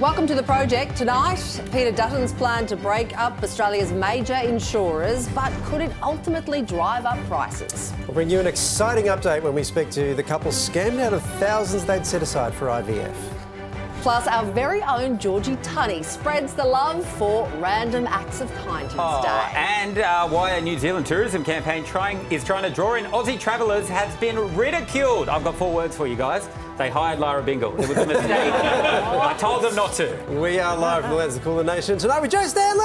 Welcome to The Project. Tonight, Peter Dutton's plan to break up Australia's major insurers, but could it ultimately drive up prices? We'll bring you an exciting update when we speak to the couple scammed out of thousands they'd set aside for IVF. Plus, our very own Georgie Tunney spreads the love for random acts of kindness day. And why a New Zealand tourism campaign is trying to draw in Aussie travellers has been ridiculed. I've got 4 words for you guys. They hired Lara Bingle. It was a mistake. I told them not to. We are live from the Let's Call the Nation tonight with Joe Stanley.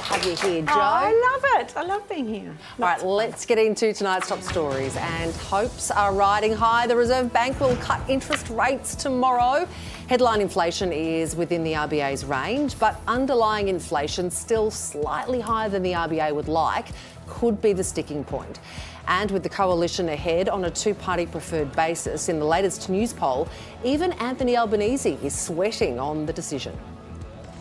Have you here, Joe? Oh, I love it. I love being here. All right, let's get into tonight's top stories. And hopes are riding high. The Reserve Bank will cut interest rates tomorrow. Headline inflation is within the RBA's range, but underlying inflation, still slightly higher than the RBA would like, could be the sticking point. And with the coalition ahead on a two-party preferred basis in the latest news poll, even Anthony Albanese is sweating on the decision.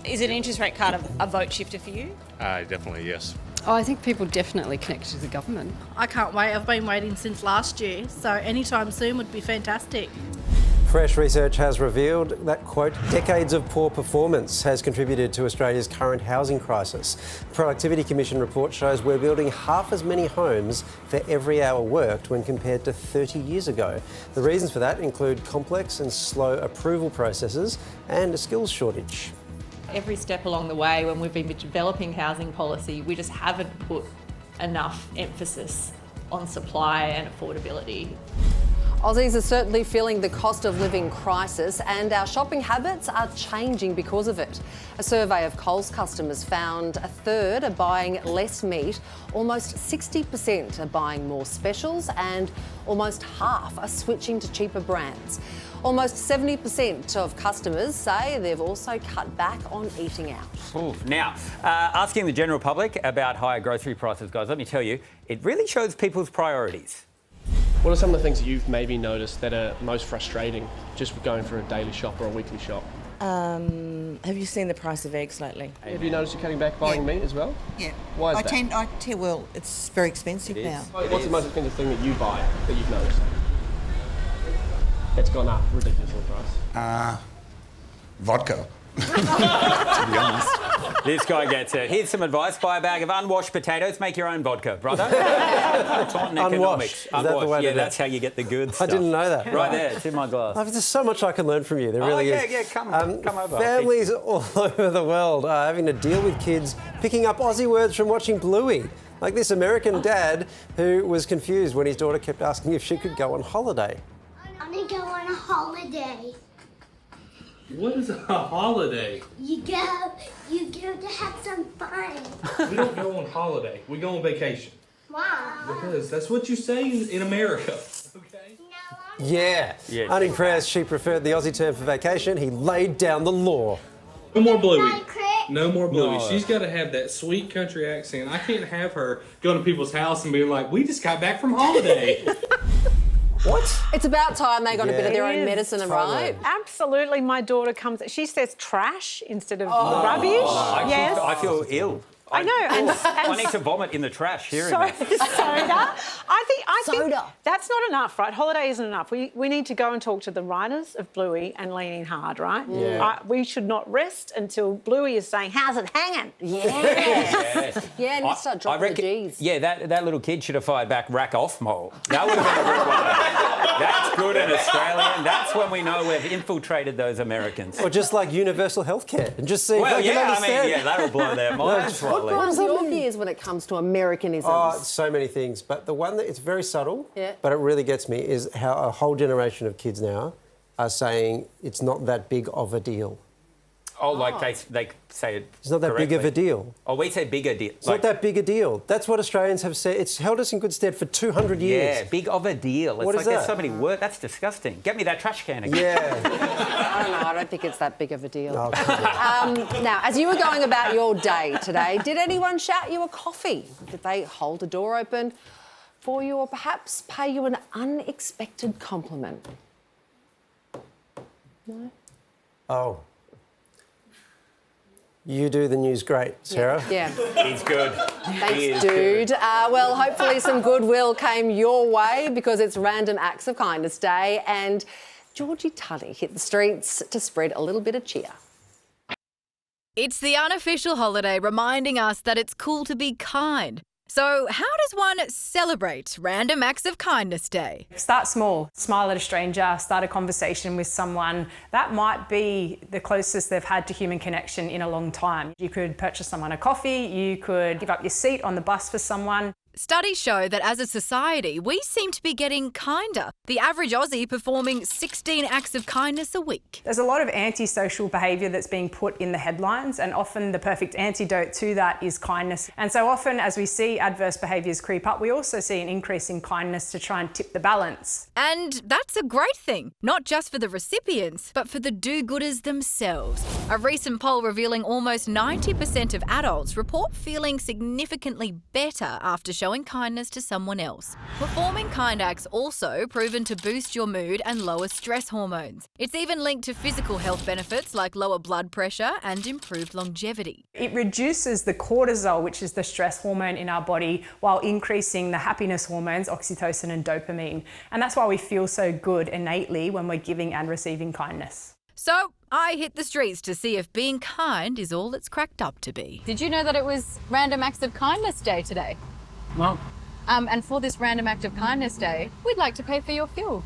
Is an interest rate cut a vote shifter for you? Definitely, yes. Oh, I think people definitely connected to the government. I can't wait. I've been waiting since last year, so anytime soon would be fantastic. Fresh research has revealed that, quote, decades of poor performance has contributed to Australia's current housing crisis. The Productivity Commission report shows we're building half as many homes for every hour worked when compared to 30 years ago. The reasons for that include complex and slow approval processes and a skills shortage. Every step along the way when we've been developing housing policy, we just haven't put enough emphasis on supply and affordability. Aussies are certainly feeling the cost of living crisis, and our shopping habits are changing because of it. A survey of Coles customers found a third are buying less meat, almost 60% are buying more specials, and almost half are switching to cheaper brands. Almost 70% of customers say they've also cut back on eating out. Ooh. Now, asking the general public about higher grocery prices, guys, let me tell you, it really shows people's priorities. What are some of the things that you've maybe noticed that are most frustrating just with going for a daily shop or a weekly shop? Have you seen the price of eggs lately? Have you noticed you're cutting back buying meat as well? Yeah. Why is that? Well, it's very expensive now. What's the most expensive thing that you buy that you've noticed? It's gone up ridiculously in price. Vodka. To be honest. This guy gets it. Here's some advice. Buy a bag of unwashed potatoes. Make your own vodka, brother. Taunton economics. Unwashed. Is that the way to do it? That's how you get the good stuff. I didn't know that. Right there. It's in my glass. Oh, there's so much I can learn from you. There really is. Yeah, come over. Families all over the world are having to deal with kids picking up Aussie words from watching Bluey. Like this American dad who was confused when his daughter kept asking if she could go on holiday. I want to go on a holiday. What is a holiday? You go to have some fun. We don't go on holiday. We go on vacation. Why? Because that's what you say in America. Okay? Yeah. Unimpressed, she preferred the Aussie term for vacation. He laid down the law. No more Bluey. No more Bluey. No. She's got to have that sweet country accent. I can't have her go to people's house and be like, we just got back from holiday. What? It's about time they got a bit of their own medicine, right? Absolutely. My daughter she says trash instead of rubbish. Yes. I feel ill. I know. And I need to vomit in the trash hearing that. Soda. I think that's not enough, right? Holiday isn't enough. We need to go and talk to the writers of Bluey and lean in hard, right? Yeah. We should not rest until Bluey is saying, how's it hanging? Yes. Yeah, and let's start dropping the G's. Yeah, that little kid should have fired back, rack off, Mole. That would have been a good one. That's good in Australian. That's when we know we've infiltrated those Americans. Or just like universal healthcare and just see if they can understand. That'll blow their minds. What are your views when it comes to Americanisms? Oh, so many things. But the one that it's very subtle, but it really gets me, is how a whole generation of kids now are saying it's not that big of a deal. Oh, like they say it. It's not that correctly. big of a deal. Oh, we say bigger deal. It's not that big a deal. That's what Australians have said. It's held us in good stead for 200 years. Yeah, big of a deal. It's What like is that? There's so many words. That's disgusting. Get me that trash can again. Yeah. I don't know. I don't think it's that big of a deal. Now, as you were going about your day today, did anyone shout you a coffee? Did they hold the door open for you or perhaps pay you an unexpected compliment? No? Oh. You do the news great, Sarah. Yeah. He's good. Thanks, dude. Well, hopefully some goodwill came your way because it's Random Acts of Kindness Day and Georgie Tully hit the streets to spread a little bit of cheer. It's the unofficial holiday reminding us that it's cool to be kind. So how does one celebrate Random Acts of Kindness Day? Start small. Smile at a stranger, start a conversation with someone. That might be the closest they've had to human connection in a long time. You could purchase someone a coffee, you could give up your seat on the bus for someone. Studies show that as a society, we seem to be getting kinder. The average Aussie performing 16 acts of kindness a week. There's a lot of antisocial behaviour that's being put in the headlines, and often the perfect antidote to that is kindness. And so often as we see adverse behaviours creep up, we also see an increase in kindness to try and tip the balance. And that's a great thing, not just for the recipients, but for the do-gooders themselves. A recent poll revealing almost 90% of adults report feeling significantly better after showing kindness to someone else. Performing kind acts also proven to boost your mood and lower stress hormones. It's even linked to physical health benefits like lower blood pressure and improved longevity. It reduces the cortisol, which is the stress hormone in our body, while increasing the happiness hormones, oxytocin and dopamine. And that's why we feel so good innately when we're giving and receiving kindness. So I hit the streets to see if being kind is all it's cracked up to be. Did you know that it was Random Acts of Kindness Day today? No. And for this Random Act of Kindness Day, we'd like to pay for your fuel.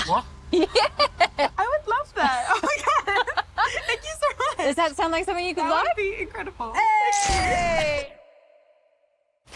What? Yeah! I would love that. Oh my God. Thank you so much. Does that sound like something you could That like? would be incredible. Hey!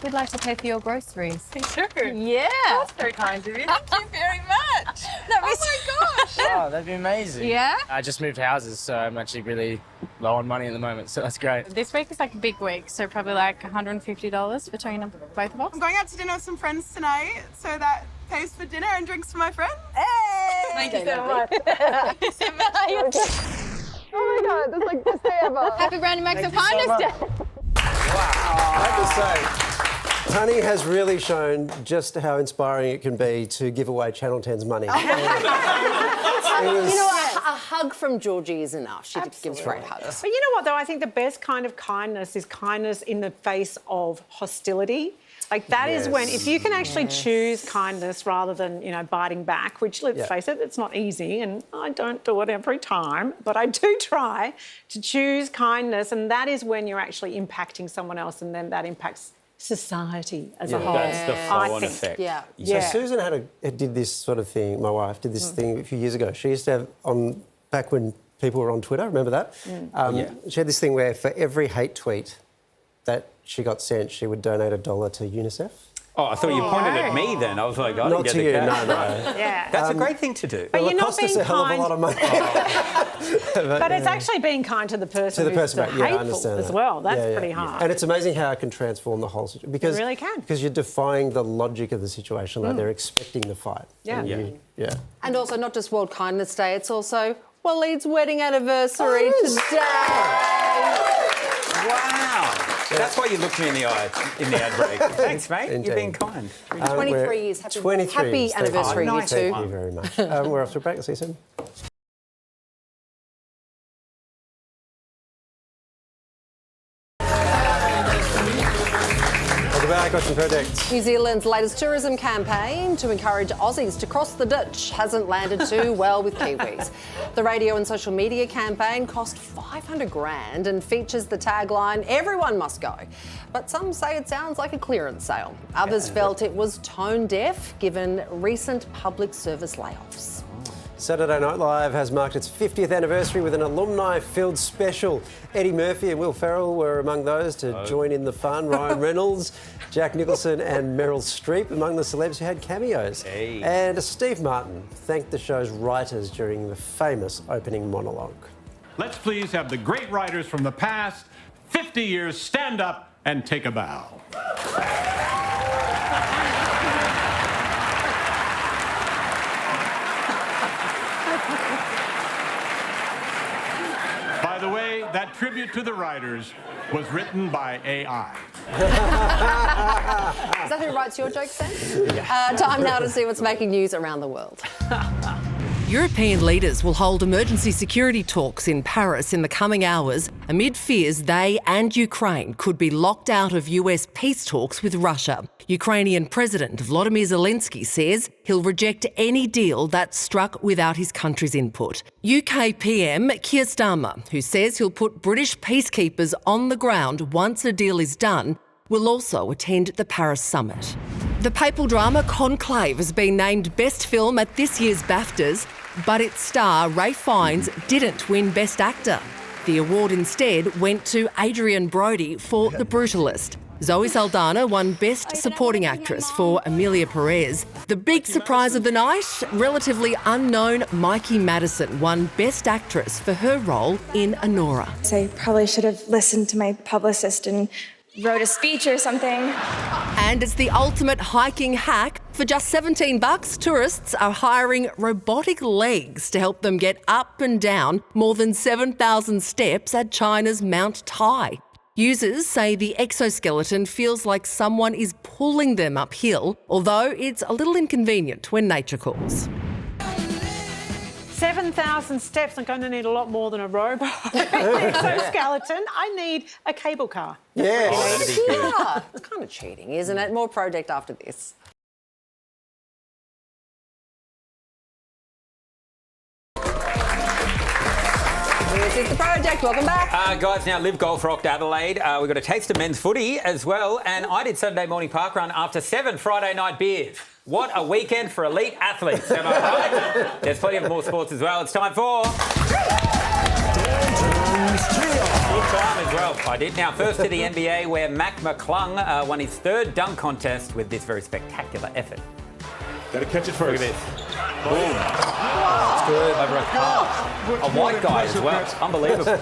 We'd like to pay for your groceries. Sure. Yeah! That's very kind of you. Thank you very much. That Oh was... my gosh. Oh, that'd be amazing. Yeah? I just moved houses, so I'm actually really low on money at the moment, so that's great. This week is like a big week, so probably like $150 between both of us. I'm going out to dinner with some friends tonight, so that pays for dinner and drinks for my friends. Hey! Thank you so much. Thank you so much. Oh my God, that's like the best day ever. Happy Random Acts of Kindness Day! I have to say, Tunny has really shown just how inspiring it can be to give away Channel 10's money. You know, a hug from Georgie is enough. She gives great hugs. But you know what, though? I think the best kind of kindness is kindness in the face of hostility. Like, that is when, if you can actually choose kindness rather than, you know, biting back, which, let's face it, it's not easy, and I don't do it every time, but I do try to choose kindness, and that is when you're actually impacting someone else, and then that impacts society as a whole. That's the flow-on effect. Yeah. So Susan did this sort of thing, my wife did this thing a few years ago. She used to have, back when people were on Twitter, remember that? She had this thing where for every hate tweet that she got sent, she would donate $1 to UNICEF. Oh, I thought you pointed at me then. I was like, I Not didn't get to the you, cash. no. Yeah. That's a great thing to do. But Well, you're it not cost us being a hell of a kind. lot of money. But it's actually being kind to the person who's I hateful understand as that. well. That's pretty hard. And it's amazing how it can transform the whole situation. Because, It really can. Because you're defying the logic of the situation, like they're expecting the fight. Yeah. And And also, not just World Kindness Day, it's also Waleed's wedding anniversary today. Wow. That's why you looked me in the eye in the ad break. Thanks, mate. Indeed. You're being kind. 23 years. Happy 23 anniversary, you two. Thank you very much. We're off to a break. See you soon. Welcome back, Ocean Project. New Zealand's latest tourism campaign to encourage Aussies to cross the ditch hasn't landed too well with Kiwis. The radio and social media campaign cost $500,000 and features the tagline, "Everyone must go." But some say it sounds like a clearance sale. Others felt it was tone deaf given recent public service layoffs. Saturday Night Live has marked its 50th anniversary with an alumni-filled special. Eddie Murphy and Will Ferrell were among those to join in the fun. Ryan Reynolds, Jack Nicholson and Meryl Streep among the celebs who had cameos. Hey. And Steve Martin thanked the show's writers during the famous opening monologue. Let's please have the great writers from the past 50 years stand up and take a bow. By the way, that tribute to the writers was written by AI. Is that who writes your jokes then? Time now to see what's making news around the world. European leaders will hold emergency security talks in Paris in the coming hours amid fears they and Ukraine could be locked out of US peace talks with Russia. Ukrainian President Volodymyr Zelensky says he'll reject any deal that's struck without his country's input. UK PM Keir Starmer, who says he'll put British peacekeepers on the ground once a deal is done, will also attend the Paris summit. The Papal drama Conclave has been named Best Film at this year's BAFTAs, but its star, Ralph Fiennes, didn't win Best Actor. The award instead went to Adrian Brody for The Brutalist. Zoe Saldana won Best Supporting Actress for Emilia Perez. The big surprise of the night, relatively unknown Mikey Madison won Best Actress for her role in Anora. So I probably should have listened to my publicist and wrote a speech or something. And it's the ultimate hiking hack. For just $17, tourists are hiring robotic legs to help them get up and down more than 7,000 steps at China's Mount Tai. Users say the exoskeleton feels like someone is pulling them uphill, although it's a little inconvenient when nature calls. 7,000 steps. I'm going to need a lot more than a robot. Exoskeleton. I need a cable car. Yeah. It's kind of cheating, isn't it? More project after this. This is the project. Welcome back. Guys, now Live Golf rocked Adelaide. We've got a taste of men's footy as well. And I did Saturday morning parkrun after 7 Friday night beers. What a weekend for elite athletes, am I right? There's plenty of more sports as well. It's time for... Good time as well. I did. Now, first to the NBA, where Mac McClung won his 3rd dunk contest with this very spectacular effort. Got to catch it first. Look at this. Boom. That's good. Over a car. A white guy as well. Unbelievable.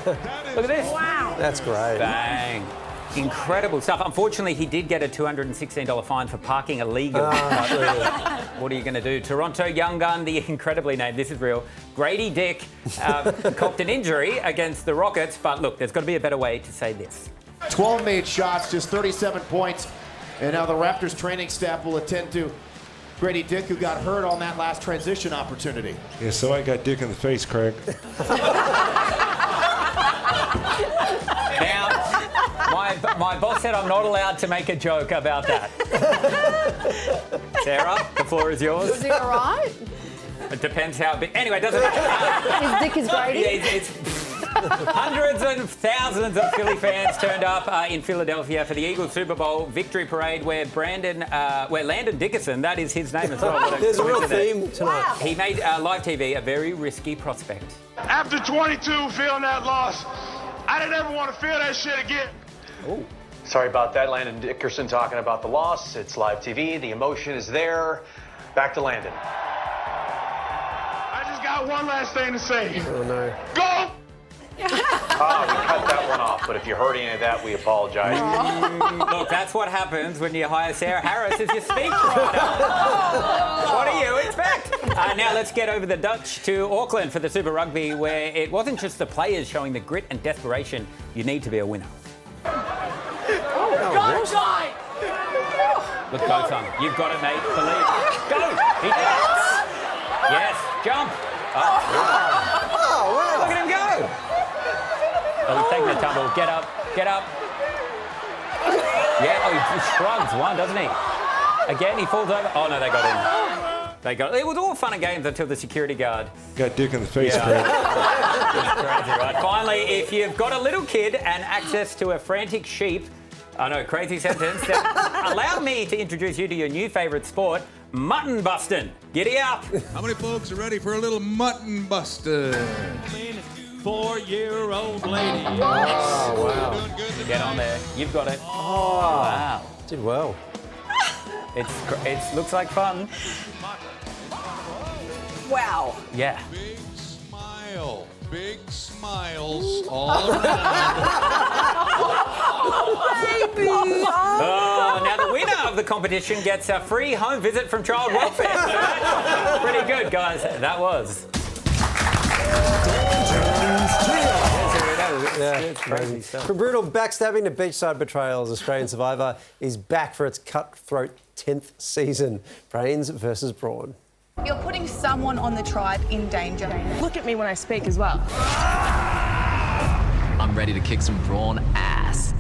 Look at this. Wow. That's great. Bang. Incredible stuff. Unfortunately, he did get a $216 fine for parking illegally. What are you going to do? Toronto young gun, the incredibly named, this is real, Grady Dick, copped an injury against the Rockets. But look, there's got to be a better way to say this. 12 made shots, just 37 points. And now the Raptors training staff will attend to Grady Dick, who got hurt on that last transition opportunity. Yeah, so I got Dick in the face, Craig. Now, my boss said I'm not allowed to make a joke about that. Sarah, the floor is yours. Is he all right? It depends how big. Anyway, it doesn't matter. His dick is Grady? Yeah, it's hundreds and thousands of Philly fans turned up in Philadelphia for the Eagles Super Bowl victory parade, where Landon Dickerson, that is his name as well. There's a real theme tonight. Wow. He made live TV a very risky prospect. After 22 feeling that loss, I didn't ever want to feel that shit again. Ooh. Sorry about that, Landon Dickerson talking about the loss. It's live TV. The emotion is there. Back to Landon. I just got one last thing to say. Oh, no. Go! We cut that one off, but if you heard any of that, we apologize. Look, that's what happens when you hire Sarah Harris as your speechwriter. What do you expect? Now let's get over the Dutch to Auckland for the Super Rugby, where it wasn't just the players showing the grit and desperation you need to be a winner. Go side! Look, go, son. You've got it, mate. Believe. Go! He did it! Yes, jump! Wow. Look at him go! Oh, he's taking the tumble. Get up, get up. Yeah, he shrugs one, doesn't he? Again, he falls over. Oh, no, they got him. They got it. It was all fun and games until the security guard. Got Dick in the face, Craig. It's crazy, right? Finally, if you've got a little kid and access to a frantic sheep, I know, crazy sentence, then allow me to introduce you to your new favourite sport, mutton busting. Giddy up. How many folks are ready for a little mutton busting? 4-year-old lady. Oh, wow. Get on there. You've got it. Oh, wow. Did well. It looks like fun. Wow. Yeah. Big smile. Big smiles all around. Baby. Oh, now the winner of the competition gets a free home visit from Child Welfare. Pretty good, guys. That was. It's crazy stuff. From brutal backstabbing to beachside betrayals, Australian Survivor is back for its cutthroat 10th season. Brains versus Brawn. You're putting someone on the tribe in danger. Look at me when I speak as well. I'm ready to kick some brawn ass.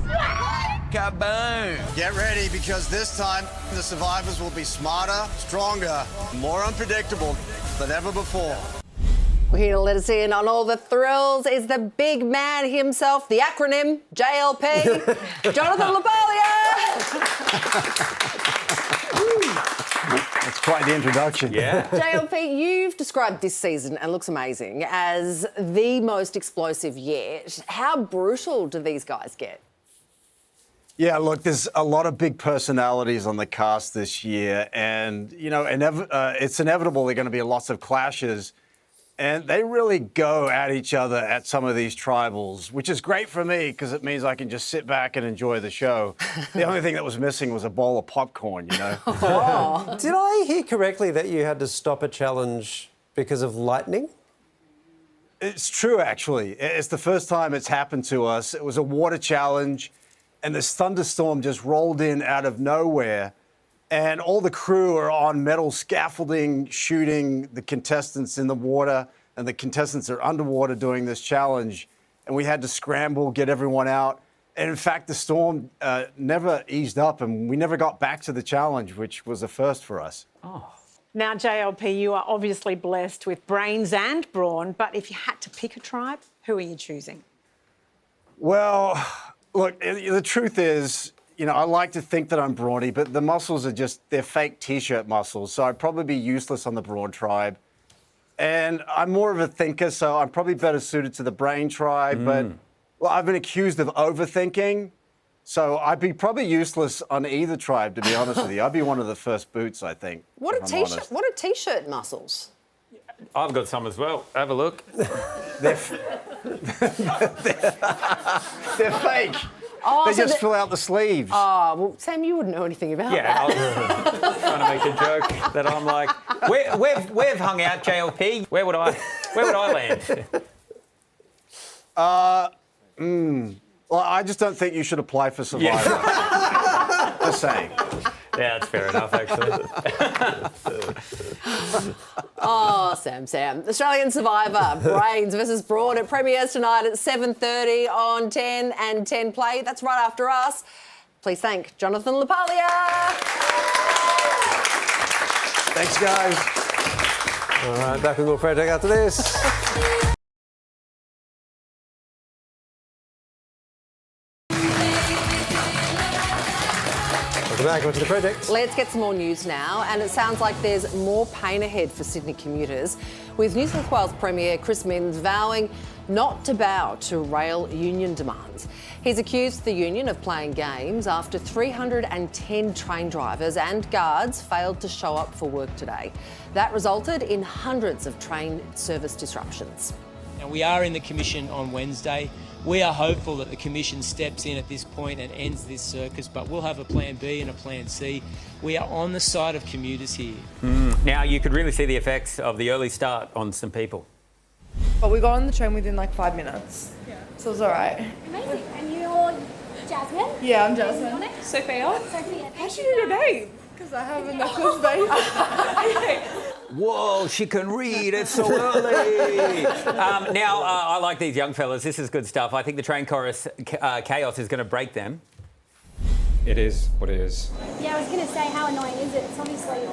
Kaboom! Get ready, because this time the survivors will be smarter, stronger, more unpredictable than ever before. Well, here to let us in on all the thrills is the big man himself, the acronym JLP, Jonathan LaPaglia. That's quite the introduction. Yeah. JLP, you've described this season, and looks amazing, as the most explosive yet. How brutal do these guys get? Yeah, look, there's a lot of big personalities on the cast this year, and, you know, it's inevitable there are going to be lots of clashes, and they really go at each other at some of these tribals, which is great for me because it means I can just sit back and enjoy the show. The only thing that was missing was a bowl of popcorn, you know? Oh. Did I hear correctly that you had to stop a challenge because of lightning? It's true, actually. It's the first time it's happened to us. It was a water challenge, and this thunderstorm just rolled in out of nowhere, and all the crew are on metal scaffolding, shooting the contestants in the water, and the contestants are underwater doing this challenge, and we had to scramble, get everyone out. And in fact, the storm never eased up, and we never got back to the challenge, which was a first for us. Oh. Now, JLP, you are obviously blessed with brains and brawn, but if you had to pick a tribe, who are you choosing? Well, look, the truth is, you know, I like to think that I'm brawny, but the muscles are they're fake T-shirt muscles, so I'd probably be useless on the brawn tribe. And I'm more of a thinker, so I'm probably better suited to the brain tribe, but well, I've been accused of overthinking, so I'd be probably useless on either tribe, to be honest with you. I'd be one of the first boots, I think. What are T-shirt muscles? I've got some as well. Have a look. They're fake. Oh, they so just fill out the sleeves. Oh, well, Sam, you wouldn't know anything about that. Yeah, I was trying to make a joke that I'm like, we've hung out, JLP. Where would I land? Well, I just don't think you should apply for Survivor. Yeah. Just saying. Yeah, that's fair enough, actually. Oh, Sam. Australian Survivor, Brains versus Brawn. It premieres tonight at 7:30 on 10 and 10 Play. That's right after us. Please thank Jonathan LaPaglia. Thanks, guys. All right, back with more Project after this. Welcome to the project. Let's get some more news now, and it sounds like there's more pain ahead for Sydney commuters, with New South Wales Premier Chris Minns vowing not to bow to rail union demands. He's accused the union of playing games after 310 train drivers and guards failed to show up for work today. That resulted in hundreds of train service disruptions. Now, we are in the Commission on Wednesday. We are hopeful that the Commission steps in at this point and ends this circus, but we'll have a plan B and a plan C. We are on the side of commuters here. Now, you could really see the effects of the early start on some people. But we got on the train within like 5 minutes. Yeah. So it was all right. Amazing. And you're Jasmine? Yeah, I'm Jasmine. Sophia. How'd you do your name? Because I have a knuckles babe. Whoa, she can read. It's so early. I like these young fellas. This is good stuff. I think the train chorus chaos is going to break them. It is what it is. Yeah, I was going to say, how annoying is it? It's obviously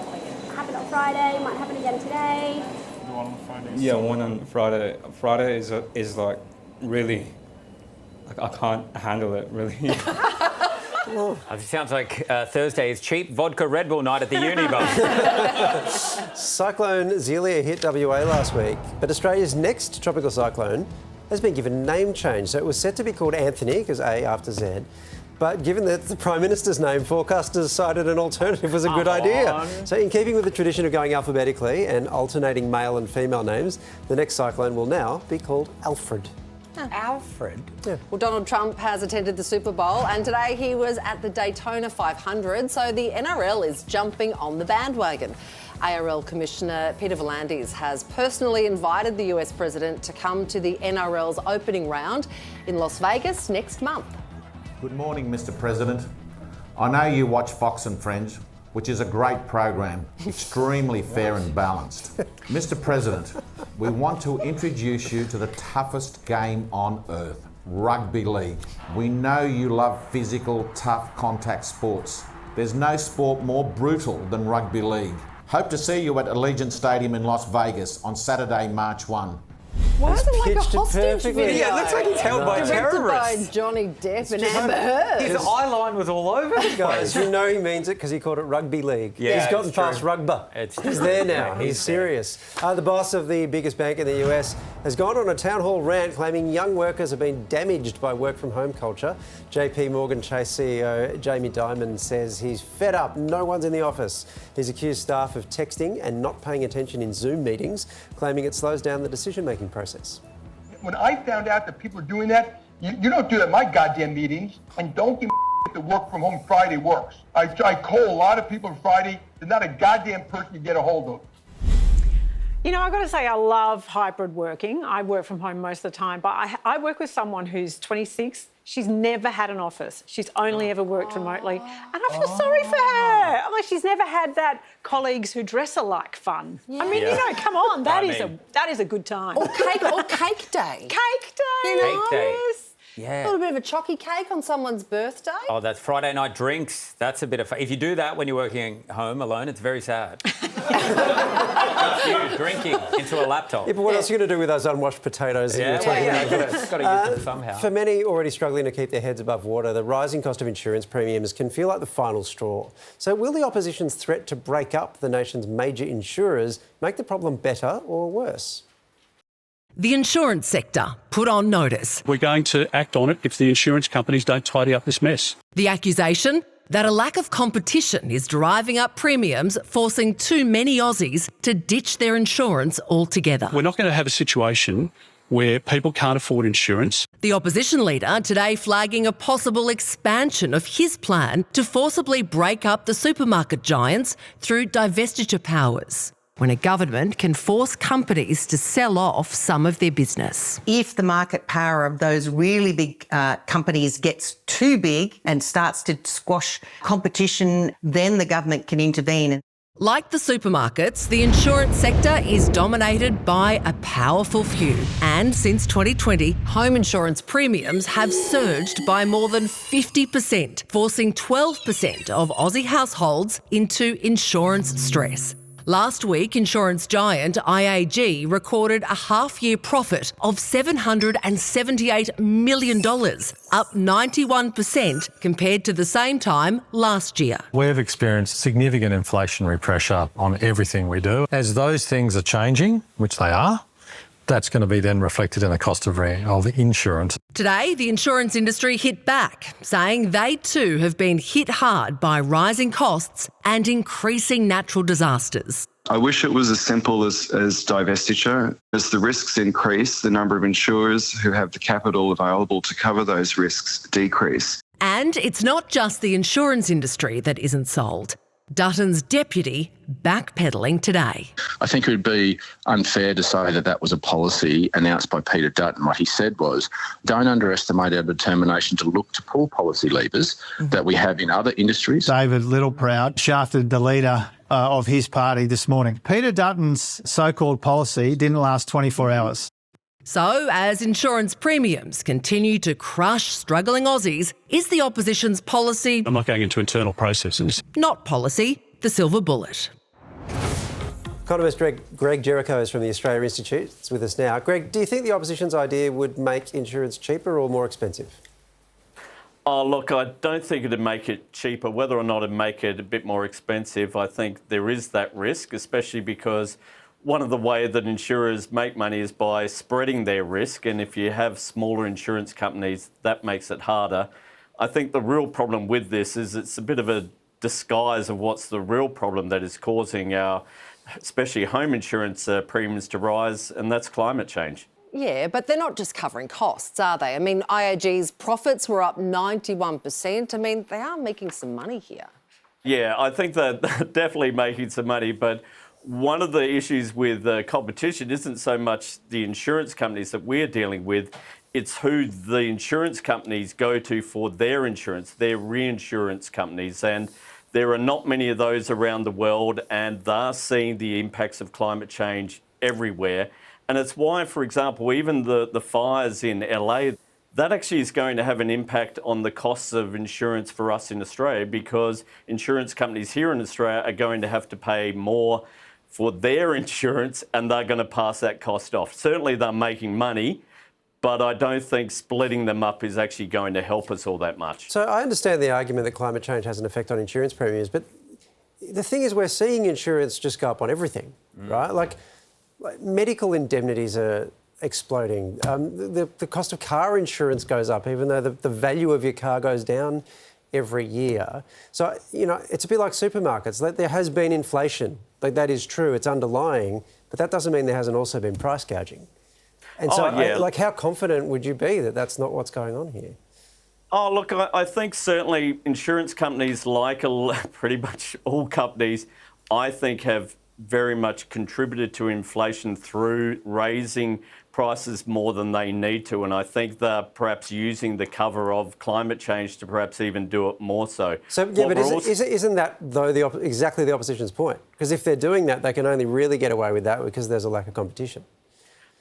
happened on Friday, might happen again today. The one on Friday? Yeah, one on Friday. Friday is like really, like I can't handle it really. It sounds like Thursday is cheap vodka Red Bull night at the uni bar. Cyclone Zelia hit WA last week, but Australia's next tropical cyclone has been given a name change. So it was set to be called Anthony, because A after Z. But given that the Prime Minister's name, forecasters decided an alternative was a good idea. So in keeping with the tradition of going alphabetically and alternating male and female names, the next cyclone will now be called Alfred. Alfred? Yeah. Well, Donald Trump has attended the Super Bowl, and today he was at the Daytona 500, so the NRL is jumping on the bandwagon. ARL Commissioner Peter V'landys has personally invited the US President to come to the NRL's opening round in Las Vegas next month. Good morning, Mr. President. I know you watch Fox and Friends, which is a great program, extremely fair and balanced. Mr. President, we want to introduce you to the toughest game on earth, rugby league. We know you love physical, tough contact sports. There's no sport more brutal than rugby league. Hope to see you at Allegiant Stadium in Las Vegas on Saturday, March 1. Why is it like a pitched it hostage perfectly. video? Yeah, it looks like he's held by Directed terrorists. by Johnny Depp and Amber Heard. His eye line was all over the Guys, place. you know he means it because he called it rugby league. Yeah, he's gotten it's true. past rugby. He's there now. He's serious. The boss of the biggest bank in the US has gone on a town hall rant claiming young workers have been damaged by work from home culture. JP Morgan Chase CEO Jamie Dimon says he's fed up. No one's in the office. He's accused staff of texting and not paying attention in Zoom meetings, claiming it slows down the decision-making process. When I found out that people are doing that, you don't do that in my goddamn meetings, and don't give me the work from home Friday works. I call a lot of people on Friday. There's not a goddamn person you get a hold of. You know, I've got to say I love hybrid working. I work from home most of the time, but I work with someone who's 26. She's never had an office. She's only ever worked remotely. And I feel sorry for her. I'm like, she's never had that colleagues who dress alike fun. I mean, you know, come on, that is a good time. Or cake day. Cake day. You know? Cake day. Yes. Yeah. A little bit of a chalky cake on someone's birthday. Oh, that's Friday night drinks. That's a bit of fun. If you do that when you're working home alone, it's very sad. Just you drinking into a laptop. Yeah, but what else are you going to do with those unwashed potatoes that you were talking about? Got to use them somehow. For many already struggling to keep their heads above water, the rising cost of insurance premiums can feel like the final straw. So will the opposition's threat to break up the nation's major insurers make the problem better or worse? The insurance sector put on notice. We're going to act on it if the insurance companies don't tidy up this mess. The accusation that a lack of competition is driving up premiums, forcing too many Aussies to ditch their insurance altogether. We're not going to have a situation where people can't afford insurance. The opposition leader today flagging a possible expansion of his plan to forcibly break up the supermarket giants through divestiture powers, when a government can force companies to sell off some of their business. If the market power of those really big companies gets too big and starts to squash competition, then the government can intervene. Like the supermarkets, the insurance sector is dominated by a powerful few. And since 2020, home insurance premiums have surged by more than 50%, forcing 12% of Aussie households into insurance stress. Last week, insurance giant IAG recorded a half-year profit of $778 million, up 91% compared to the same time last year. We've experienced significant inflationary pressure on everything we do. As those things are changing, which they are, that's going to be then reflected in the cost of insurance. Today, the insurance industry hit back, saying they too have been hit hard by rising costs and increasing natural disasters. I wish it was as simple as divestiture. As the risks increase, the number of insurers who have the capital available to cover those risks decrease. And it's not just the insurance industry that isn't sold. Dutton's deputy backpedalling today. I think it would be unfair to say that that was a policy announced by Peter Dutton. What he said was, don't underestimate our determination to look to pull policy levers that we have in other industries. David Littleproud shafted the leader of his party this morning. Peter Dutton's so-called policy didn't last 24 hours. So, as insurance premiums continue to crush struggling Aussies, is the opposition's policy... I'm not going into internal processes. ...not policy, the silver bullet? Economist Greg Jericho is from the Australia Institute. It's with us now. Greg, do you think the opposition's idea would make insurance cheaper or more expensive? Oh, look, I don't think it'd make it cheaper. Whether or not it'd make it a bit more expensive, I think there is that risk, especially because one of the ways that insurers make money is by spreading their risk, and if you have smaller insurance companies, that makes it harder. I think the real problem with this is it's a bit of a disguise of what's the real problem that is causing our, especially home insurance premiums to rise, and that's climate change. Yeah, but they're not just covering costs, are they? I mean, IAG's profits were up 91%. I mean, they are making some money here. Yeah, I think that they're definitely making some money, but one of the issues with competition isn't so much the insurance companies that we're dealing with, it's who the insurance companies go to for their insurance, their reinsurance companies. And There are not many of those around the world, and they're seeing the impacts of climate change everywhere. And it's why, for example, even the fires in LA, that actually is going to have an impact on the costs of insurance for us in Australia, because insurance companies here in Australia are going to have to pay more for their insurance, and they're going to pass that cost off. Certainly they're making money, but I don't think splitting them up is actually going to help us all that much. So I understand the argument that climate change has an effect on insurance premiums, but the thing is we're seeing insurance just go up on everything, right? Like medical indemnities are exploding. The cost of car insurance goes up, even though the value of your car goes down every year. So, you know, it's a bit like supermarkets. There has been inflation. Like, that is true. It's underlying. But that doesn't mean there hasn't also been price gouging. And so, how confident would you be that that's not what's going on here? Oh, look, I think certainly insurance companies, like pretty much all companies, I think have very much contributed to inflation through raising prices more than they need to, and I think they're perhaps using the cover of climate change to perhaps even do it more so. So, yeah, but isn't that, though, exactly the opposition's point? Because if they're doing that, they can only really get away with that because there's a lack of competition.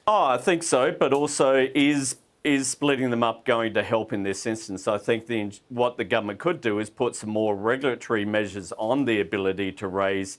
Oh, I think so, but also is splitting them up going to help in this instance? I think what the government could do is put some more regulatory measures on the ability to raise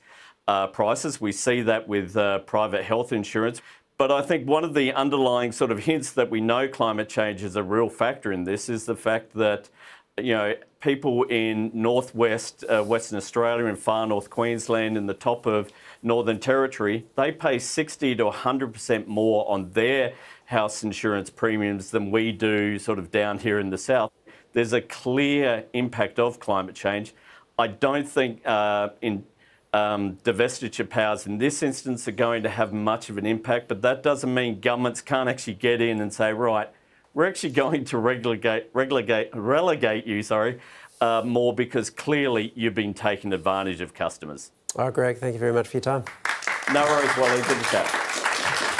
prices. We see that with private health insurance. But I think one of the underlying sort of hints that we know climate change is a real factor in this is the fact that, you know, people in northwest Western Australia and far north Queensland and the top of Northern Territory, they pay 60 to 100% more on their house insurance premiums than we do sort of down here in the south. There's a clear impact of climate change. I don't think divestiture powers in this instance are going to have much of an impact, but that doesn't mean governments can't actually get in and say, right, we're actually going to relegate you more because clearly you've been taking advantage of customers. All right, Greg, thank you very much for your time. No worries, Wally. Good to chat.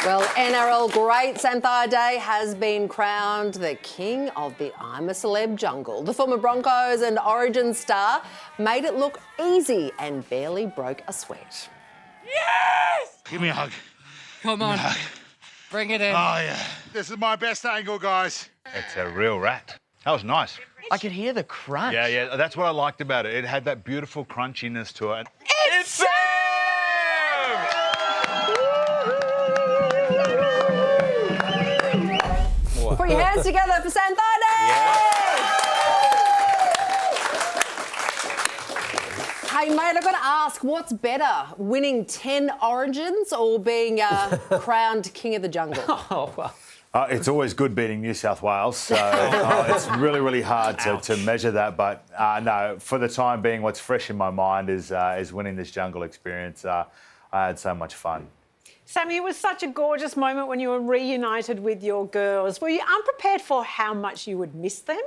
Well, NRL great Thaiday has been crowned the king of the I'm a Celeb jungle. The former Broncos and Origin star made it look easy and barely broke a sweat. Yes! Give me a hug. Come on. Bring it in. Oh, yeah. This is my best angle, guys. It's a real rat. That was nice. I could hear the crunch. Yeah, that's what I liked about it. It had that beautiful crunchiness to it. It's Sam! Put your hands together for Thaiday! Yeah. Hey, mate, I've got to ask, what's better, winning 10 Origins or being crowned King of the Jungle? Oh, well. It's always good beating New South Wales, so it's really, really hard to measure that. But no, for the time being, what's fresh in my mind is winning this jungle experience. I had so much fun. Sammy, it was such a gorgeous moment when you were reunited with your girls. Were you unprepared for how much you would miss them?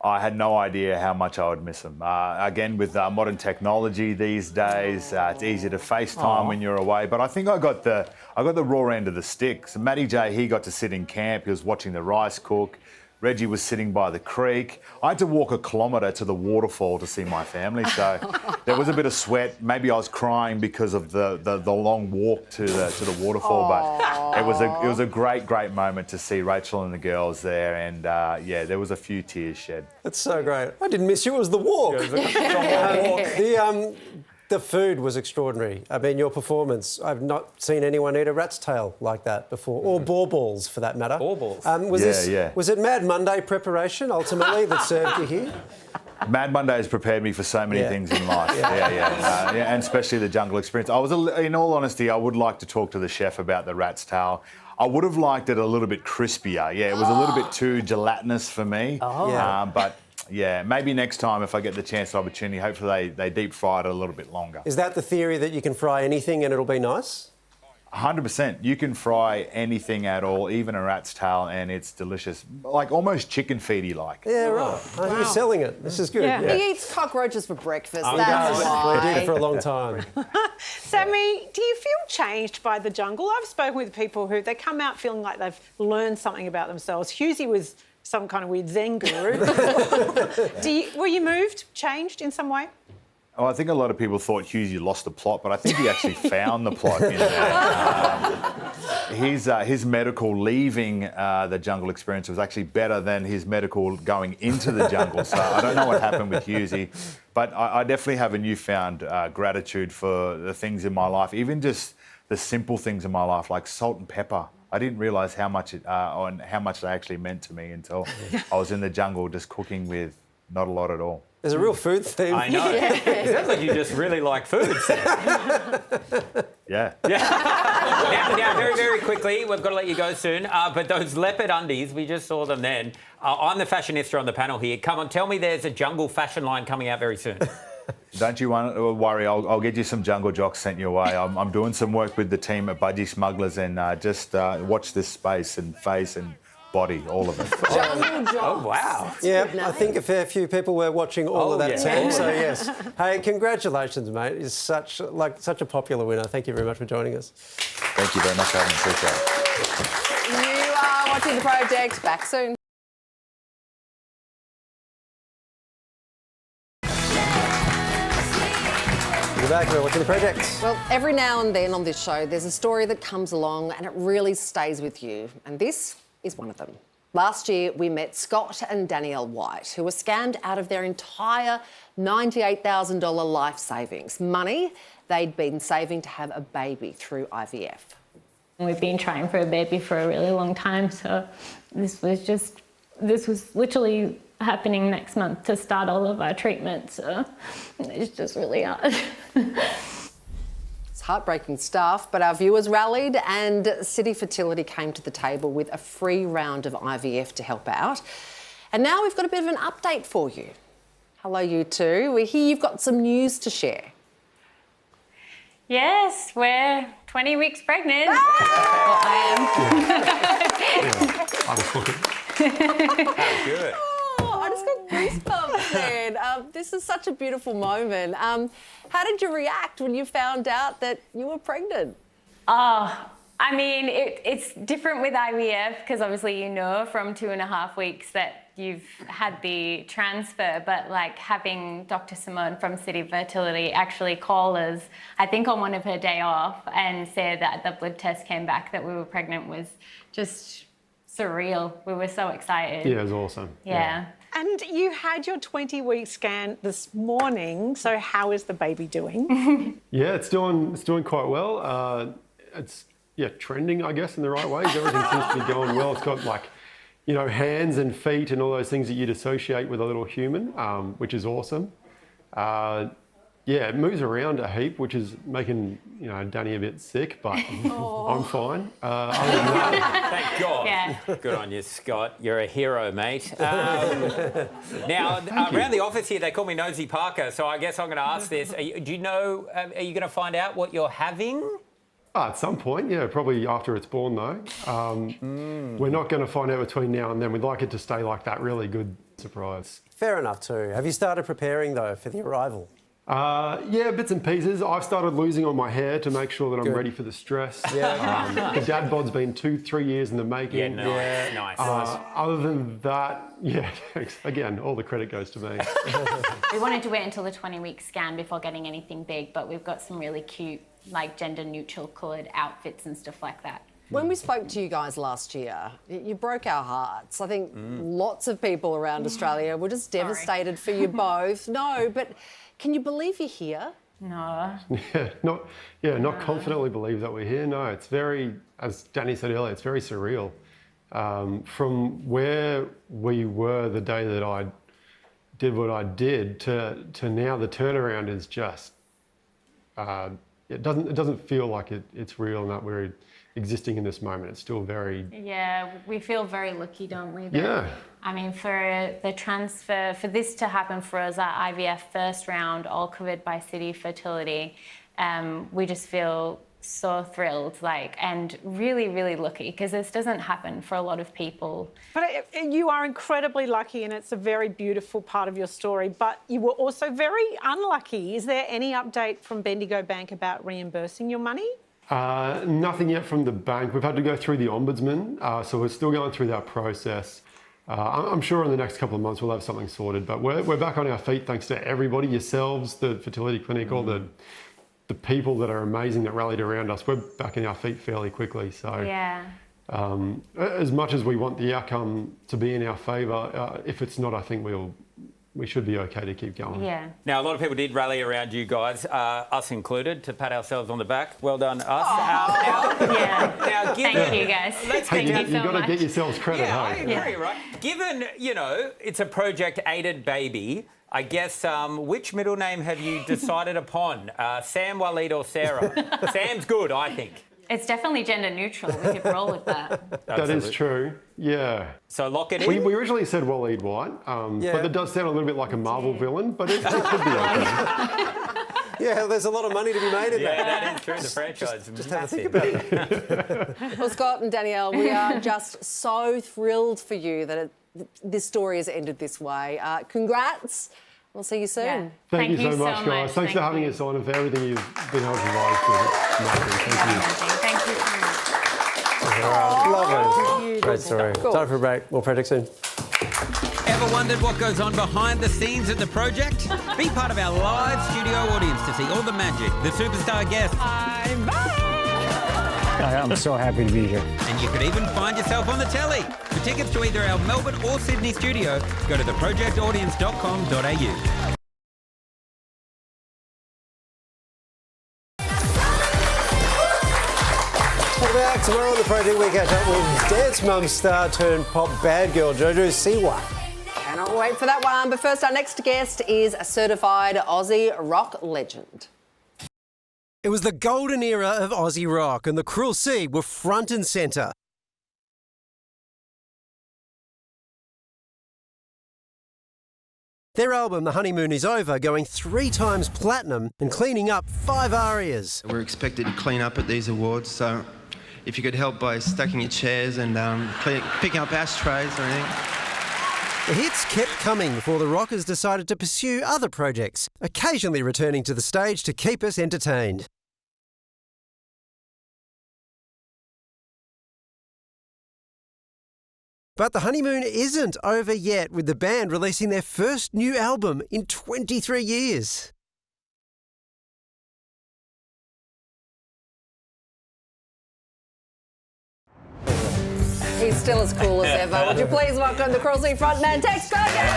I had no idea how much I would miss them. Again, with modern technology these days, it's easy to FaceTime when you're away. But I think I got the raw end of the stick. So Matty J, he got to sit in camp. He was watching the rice cook. Reggie was sitting by the creek. I had to walk 1 kilometre to the waterfall to see my family, so there was a bit of sweat. Maybe I was crying because of the long walk to the waterfall, but it was a great moment to see Rachel and the girls there, and there was a few tears shed. That's so great. I didn't miss you. It was the walk. Yeah, it was a long walk. The food was extraordinary. I mean, your performance, I've not seen anyone eat a rat's tail like that before, or boar balls for that matter. Boar balls. Was it Mad Monday preparation, ultimately, that served you here? Mad Monday has prepared me for so many things in life. And especially the jungle experience. In all honesty, I would like to talk to the chef about the rat's tail. I would have liked it a little bit crispier. Yeah, it was a little bit too gelatinous for me. But yeah, maybe next time if I get the chance and opportunity, hopefully they deep fry it a little bit longer. Is that the theory, that you can fry anything and it'll be nice? 100%. You can fry anything at all, even a rat's tail, and it's delicious. Like almost chicken feedy like. Yeah, right. Oh, you're selling it. This is good. Yeah. He eats cockroaches for breakfast. I did it for a long time. Sammy, do you feel changed by the jungle? I've spoken with people who they come out feeling like they've learned something about themselves. Hughesy was some kind of weird Zen guru. Were you moved, changed in some way? Oh, I think a lot of people thought Hughesy lost the plot, but I think he actually found the plot in that. His medical leaving the jungle experience was actually better than his medical going into the jungle. So I don't know what happened with Hughesy, but I definitely have a newfound gratitude for the things in my life, even just the simple things in my life, like salt and pepper. I didn't realise how much they actually meant to me until I was in the jungle just cooking with not a lot at all. There's a real food theme. I know. It sounds like you just really like food. Yeah. Now, very, very quickly, we've got to let you go soon, but those leopard undies, we just saw them then. I'm the fashionista on the panel here. Come on, tell me there's a jungle fashion line coming out very soon. Don't you worry, I'll get you some jungle jocks sent your way. I'm doing some work with the team at Budgie Smugglers, and just watch this space and face and body, all of it. Oh, wow. Yeah, I think a fair few people were watching all of that team, so yes. Hey, congratulations, mate. It's such a popular winner. Thank you very much for joining us. Thank you very much for having me. Appreciate it. You are watching The Project. Back soon. We're back, we're watching The Project. Well, every now and then on this show, there's a story that comes along and it really stays with you. And this is one of them. Last year, we met Scott and Danielle White, who were scammed out of their entire $98,000 life savings, money they'd been saving to have a baby through IVF. We've been trying for a baby for a really long time, so this was literally happening next month to start all of our treatment, so it's just really hard. It's heartbreaking stuff, but our viewers rallied and City Fertility came to the table with a free round of IVF to help out. And now we've got a bit of an update for you. Hello, you two. We hear you've got some news to share. Yes, we're 20 weeks pregnant. Ah! I was looking. How good. I just got goosebumps then. This is such a beautiful moment. How did you react when you found out that you were pregnant? Oh, I mean, it's different with IVF because obviously you know from 2.5 weeks that you've had the transfer, but like having Dr. Simone from City Fertility actually call us, I think on one of her day off, and say that the blood test came back that we were pregnant was just surreal. We were so excited. Yeah, it was awesome. Yeah. And you had your 20-week scan this morning, so how is the baby doing? Yeah, it's doing quite well. It's trending, I guess, in the right ways. Everything seems to be going well. It's got hands and feet and all those things that you'd associate with a little human, which is awesome. It moves around a heap, which is making Danny a bit sick, but I'm fine. Other than that, thank God. Yeah. Good on you, Scott. You're a hero, mate. Now, around the office here, they call me Nosy Parker, so I guess I'm going to ask this. Are you going to find out what you're having? At some point, yeah, probably after it's born, though. We're not going to find out between now and then. We'd like it to stay like that really good surprise. Fair enough, too. Have you started preparing, though, for the arrival? Yeah, bits and pieces. I've started losing all my hair to make sure that I'm ready for the stress. Yeah. The dad bod's been 2-3 years in the making. Yeah, nice. Other than that, thanks. Again, all the credit goes to me. We wanted to wait until the 20-week scan before getting anything big, but we've got some really cute, like gender-neutral coloured outfits and stuff like that. When we spoke to you guys last year, you broke our hearts. I think lots of people around Australia were just devastated for you both. No, but can you believe you're here? No. Not confidently believe that we're here. No, it's very, as Danny said earlier, it's very surreal. From where we were the day that I did what I did to now, the turnaround is just, it doesn't feel like it's real and that we're existing in this moment. It's still very... Yeah, we feel very lucky, don't we? Yeah. I mean, for the transfer, for this to happen for us, our IVF first round, all covered by City Fertility, we just feel so thrilled, and really, really lucky, because this doesn't happen for a lot of people. But you are incredibly lucky, and it's a very beautiful part of your story, but you were also very unlucky. Is there any update from Bendigo Bank about reimbursing your money? Nothing yet from the bank. We've had to go through the Ombudsman, so we're still going through that process. I'm sure in the next couple of months we'll have something sorted, but we're back on our feet thanks to everybody, yourselves, the fertility clinic, all the people that are amazing that rallied around us. We're back on our feet fairly quickly. So yeah. As much as we want the outcome to be in our favour, if it's not, I think we should be okay to keep going. Yeah. Now, a lot of people did rally around you guys, us included, to pat ourselves on the back. Well done, us. Now, given, thank you, guys. Thank you so You've got to much. get yourselves credit, Yeah, I hey? agree, right? Given, it's a project-aided baby, I guess, which middle name have you decided upon? Sam, Waleed or Sarah? Sam's good, I think. It's definitely gender neutral. We could roll with that. That is true, yeah. So lock it in? We originally said Waleed White, but it does sound a little bit like a Marvel villain, but it could be okay. Yeah, there's a lot of money to be made in that. Yeah, that is true. The franchise is Just have a think massive. about it. Well, Scott and Danielle, we are just so thrilled for you that this story has ended this way. Congrats. We'll see you soon. Yeah. Thank you so much, guys. Thanks for having us on and for everything you've been able to provide for us. Thank you so much. Lovely. Great story. Cool. Time for a break. More project soon. Ever wondered what goes on behind the scenes at the project? Be part of our live studio audience to see all the magic, the superstar guests. I'm so happy to be here. And you could even find yourself on the telly. For tickets to either our Melbourne or Sydney studio, go to theprojectaudience.com.au. Welcome back. Tomorrow on the Project, we catch up with Dance Mum star turned pop bad girl Jojo Siwa. Cannot wait for that one. But first, our next guest is a certified Aussie rock legend. It was the golden era of Aussie rock, and the Cruel Sea were front and centre. Their album, The Honeymoon Is Over, going 3 times platinum and cleaning up 5 arias. We're expected to clean up at these awards, so if you could help by stacking your chairs and picking up ashtrays or anything. The hits kept coming before the Rockers decided to pursue other projects, occasionally returning to the stage to keep us entertained. But the honeymoon isn't over yet, with the band releasing their first new album in 23 years. He's still as cool as ever. Would you please welcome the Cruel Sea frontman, Tex Perkins?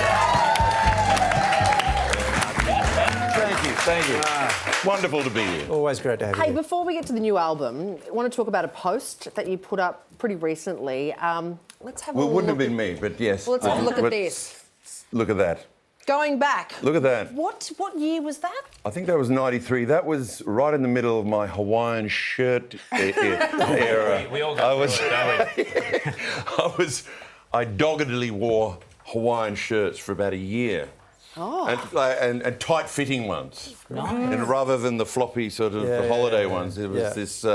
Thank you. Wonderful to be here. Always great to have Hey, you. before we get to the new album, I want to talk about a post that you put up pretty recently. Let's have a Well, it look. wouldn't have been me, but yes. Well, let's have a look at this. Look at that. Going back. Look at that. What year was that? I think that was 93. That was right in the middle of my Hawaiian shirt era. We all got I doggedly wore Hawaiian shirts for about a year. Oh. And tight-fitting ones. Nice. And rather than the floppy sort of the holiday ones, it was this...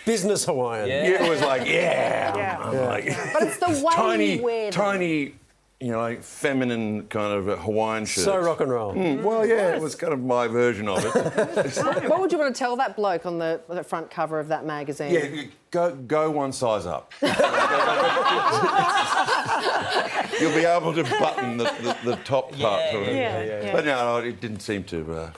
business Hawaiian. Yeah. It was like, I'm like... But it's the way you wear them. Tiny, like feminine kind of Hawaiian shirts. So rock and roll. Well, yeah, it was kind of my version of it. What would you want to tell that bloke on the front cover of that magazine? Yeah, go one size up. You'll be able to button the top part. Yeah. But no, it didn't seem to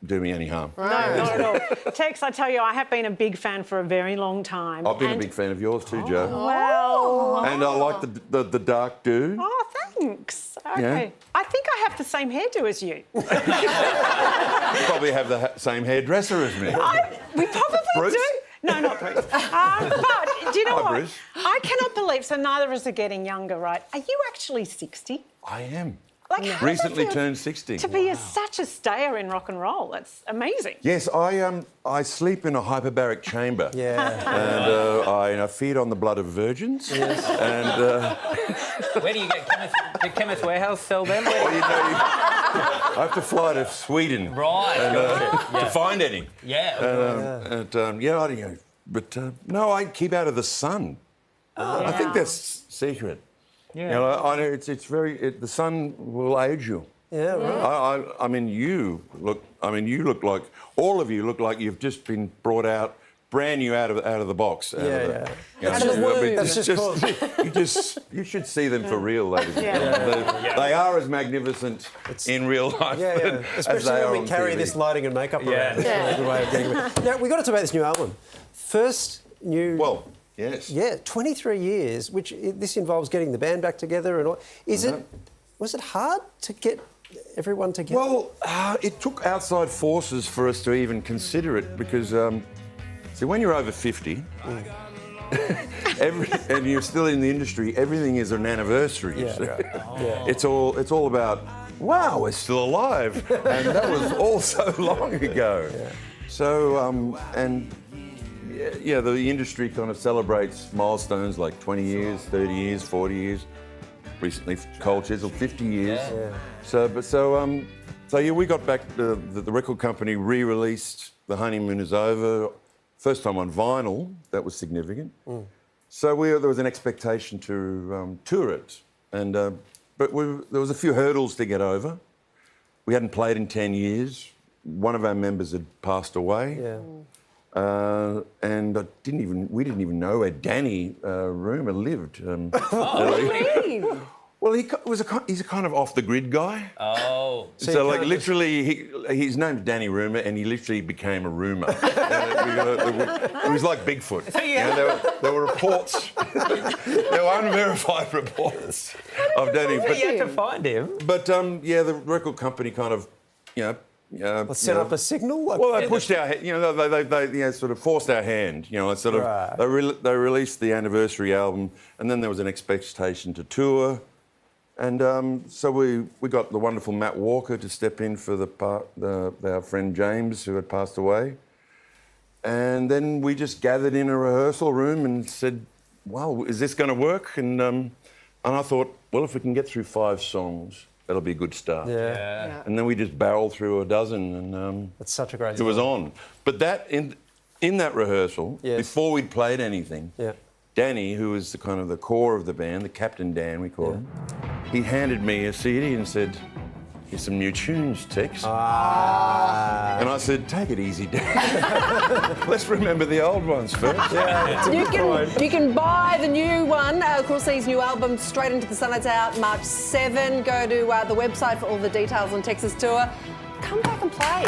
do me any harm. No, not at all. Tex, I tell you, I have been a big fan for a very long time. I've been a big fan of yours too, Joe. Well. And I like the dark dude. Oh, thanks. Okay. Yeah. I think I have the same hairdo as you. You probably have the same hairdresser as me. We probably Bruce? do. No, not Bruce. But do you know Hi, what? Bruce. I cannot believe, so neither of us are getting younger, right? Are you actually 60? I am. Like, how does it Recently feel turned 60. to be such a stayer in rock and roll? That's amazing. Yes, I sleep in a hyperbaric chamber. And I feed on the blood of virgins. Yes. And Where do you get did Chemist Warehouse sell them? I have to fly to Sweden. Right. To find any. Yeah. I don't know. But no, I keep out of the sun. I think that's secret. Yeah. I know it's very. The sun will age you. Yeah, right. I mean, you look like all of you look like you've just been brought out brand new out of the box. Out of the womb. That's You should see them for real, ladies and gentlemen. They are as magnificent in real life as especially they are when on we carry TV. this lighting and makeup around. It's a good way of getting it. Now, we've got to talk about this new album. First new... Well, yes. Yeah, 23 years, which this involves getting the band back together and all. Was it hard to get everyone together? Well, it took outside forces for us to even consider it because, see, when you're over 50 and you're still in the industry, everything is an anniversary. It's all about, wow, we're still alive, and that was all so long ago. So, the industry kind of celebrates milestones like 20 years, 30 years, 40 years. Recently, Cold Chisel, 50 years. So we got back. The record company re-released "The Honeymoon Is Over," first time on vinyl. That was significant. So there was an expectation to tour it, and there was a few hurdles to get over. We hadn't played in 10 years. One of our members had passed away. And we didn't even know where Danny Rumour lived. What do you mean? Well, he's a kind of off the grid guy. Oh. So like literally, his name's Danny Rumour, and he literally became a rumour. It was like Bigfoot. There were reports. There were unverified reports of Danny. But you had to find him. But the record company kind of, set up a signal. Well, they pushed our, they sort of forced our hand. They released the anniversary album, and then there was an expectation to tour, and so we got the wonderful Matt Walker to step in for our friend James, who had passed away, and then we just gathered in a rehearsal room and said, "Wow, is this going to work?" And I thought, well, if we can get through 5 songs, that'll be a good start. And then we just barreled through a dozen, and that's such a great. It was on. But that in that rehearsal, before we'd played anything, Danny, who was the core of the band, the Captain Dan we call him, he handed me a CD and said, "Here's some new tunes, Tex." And I said, "Take it easy, Dan. Let's remember the old ones first." You can buy the new one, Crosssea's new album, Straight Into the Sun. It's out March 7. Go to the website for all the details on Tex's tour. Come back and play.